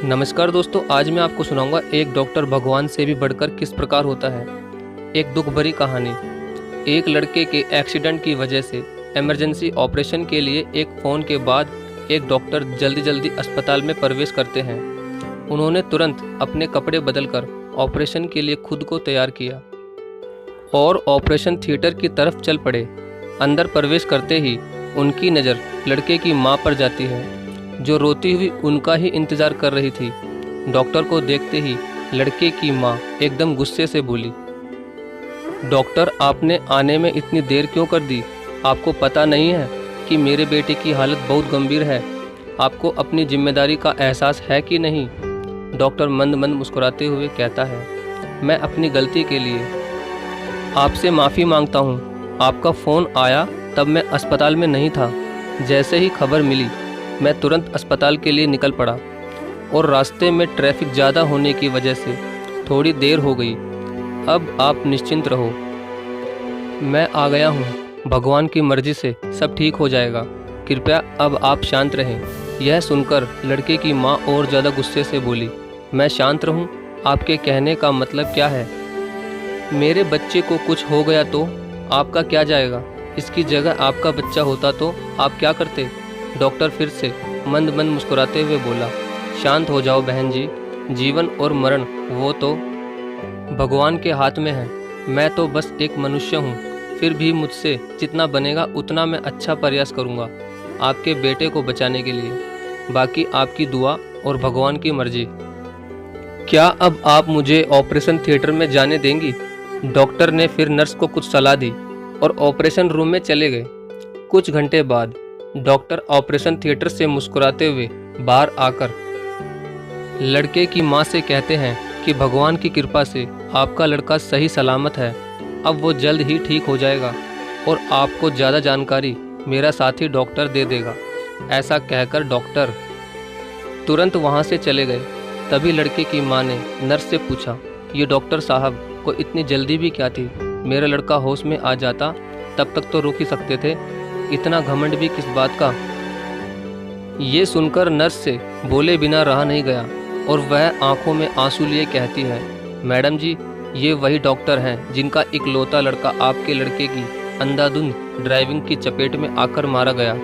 नमस्कार दोस्तों, आज मैं आपको सुनाऊंगा एक डॉक्टर भगवान से भी बढ़कर किस प्रकार होता है। एक दुख भरी कहानी। एक लड़के के एक्सीडेंट की वजह से इमरजेंसी ऑपरेशन के लिए एक फ़ोन के बाद एक डॉक्टर जल्दी जल्दी अस्पताल में प्रवेश करते हैं। उन्होंने तुरंत अपने कपड़े बदलकर ऑपरेशन के लिए खुद को तैयार किया और ऑपरेशन थिएटर की तरफ चल पड़े। अंदर प्रवेश करते ही उनकी नज़र लड़के की मां पर जाती है, जो रोती हुई उनका ही इंतज़ार कर रही थी। डॉक्टर को देखते ही लड़के की मां एकदम गुस्से से बोली, डॉक्टर, आपने आने में इतनी देर क्यों कर दी? आपको पता नहीं है कि मेरे बेटे की हालत बहुत गंभीर है? आपको अपनी जिम्मेदारी का एहसास है कि नहीं? डॉक्टर मंद मंद मुस्कुराते हुए कहता है, मैं अपनी गलती के लिए आपसे माफ़ी मांगता हूँ। आपका फ़ोन आया तब मैं अस्पताल में नहीं था। जैसे ही खबर मिली मैं तुरंत अस्पताल के लिए निकल पड़ा और रास्ते में ट्रैफिक ज़्यादा होने की वजह से थोड़ी देर हो गई। अब आप निश्चिंत रहो, मैं आ गया हूँ। भगवान की मर्ज़ी से सब ठीक हो जाएगा। कृपया अब आप शांत रहें। यह सुनकर लड़के की माँ और ज़्यादा गुस्से से बोली, मैं शांत रहूँ? आपके कहने का मतलब क्या है? मेरे बच्चे को कुछ हो गया तो आपका क्या जाएगा? इसकी जगह आपका बच्चा होता तो आप क्या करते? डॉक्टर फिर से मंद मंद मुस्कुराते हुए बोला, शांत हो जाओ बहन जी। जीवन और मरण वो तो भगवान के हाथ में है। मैं तो बस एक मनुष्य हूँ। फिर भी मुझसे जितना बनेगा उतना मैं अच्छा प्रयास करूँगा आपके बेटे को बचाने के लिए। बाकी आपकी दुआ और भगवान की मर्जी। क्या अब आप मुझे ऑपरेशन थिएटर में जाने देंगी? डॉक्टर ने फिर नर्स को कुछ सलाह दी और ऑपरेशन रूम में चले गए। कुछ घंटे बाद डॉक्टर ऑपरेशन थिएटर से मुस्कुराते हुए बाहर आकर लड़के की मां से कहते हैं कि भगवान की कृपा से आपका लड़का सही सलामत है। अब वो जल्द ही ठीक हो जाएगा और आपको ज़्यादा जानकारी मेरा साथी डॉक्टर दे देगा। ऐसा कहकर डॉक्टर तुरंत वहां से चले गए। तभी लड़के की मां ने नर्स से पूछा, ये डॉक्टर साहब को इतनी जल्दी भी क्या थी? मेरा लड़का होश में आ जाता तब तक तो रोक ही सकते थे। इतना घमंड भी किस बात का? ये सुनकर नर्स से बोले बिना रहा नहीं गया और वह आंखों में आंसू लिए कहती है, मैडम जी, ये वही डॉक्टर हैं जिनका इकलौता लड़का आपके लड़के की अंधाधुंध ड्राइविंग की चपेट में आकर मारा गया।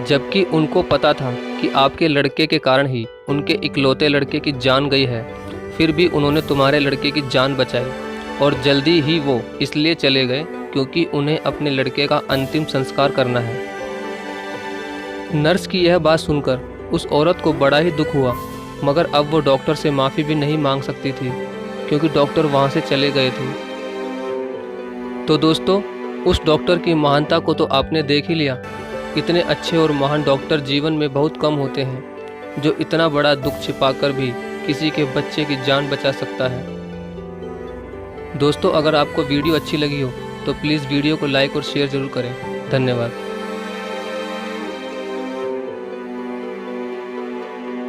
जबकि उनको पता था कि आपके लड़के के कारण ही उनके इकलौते लड़के की जान गई है। फिर भी उन्होंने तुम्हारे लड़के की जान बचाई और जल्दी ही वो इसलिए चले गए क्योंकि उन्हें अपने लड़के का अंतिम संस्कार करना है। नर्स की यह बात सुनकर उस औरत को बड़ा ही दुख हुआ, मगर अब वो डॉक्टर से माफ़ी भी नहीं मांग सकती थी क्योंकि डॉक्टर वहाँ से चले गए थे। तो दोस्तों, उस डॉक्टर की महानता को तो आपने देख ही लिया। इतने अच्छे और महान डॉक्टर जीवन में बहुत कम होते हैं जो इतना बड़ा दुख छिपाकर भी किसी के बच्चे की जान बचा सकता है। दोस्तों, अगर आपको वीडियो अच्छी लगी हो तो प्लीज़ वीडियो को लाइक और शेयर ज़रूर करें। धन्यवाद।